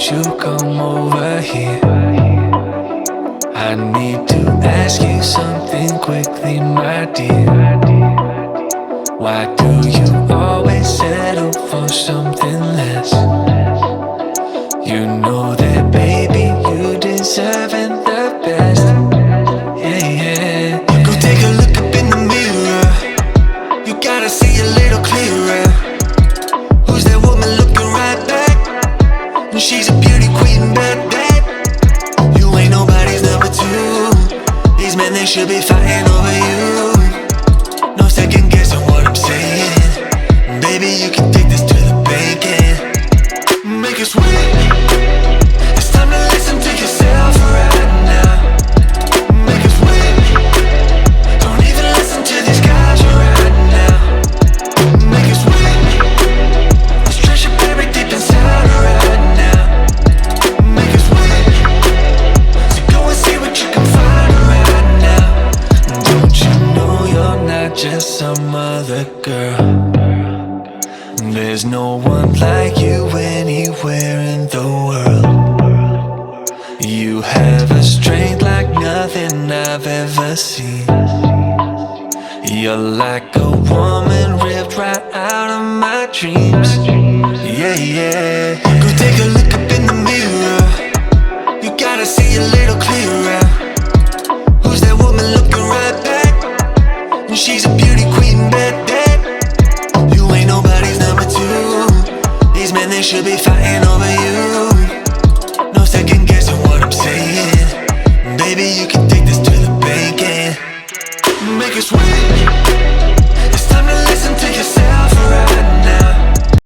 won't you come over here? I need to ask you something quickly, my dear. Why do you always settle for something less? You know that, baby, you deserving the best. Yeah, yeah. Go take a look up in the mirror. You gotta see a little clearer. Who's that woman looking right back? She's a beauty queen, bad, bad. You ain't nobody's number two. These men, they should be fighting over you. No second guessing what I'm saying. Baby, you can take this to the bank and make it sweet. It's time to listen to yourself right now. Make it sweet. Don't even listen to these guys right now. Make it sweet. Let's treasure baby deep inside right now. Make it sweet. So go and see what you can find right now. Don't you know you're not just some other girl? There's no one like you anywhere in the world. You have a strength like nothing I've ever seen. You're like a woman ripped right out of my dreams. Yeah, yeah. Go take a look up in the mirror. You gotta see a little clearer. Who's that woman looking right back? She's a beauty queen, bad, bad. You ain't nobody's number two. These men, they should be fighting over you. No second guessing what I'm saying. Baby, you can take this to the bank and make it sweet.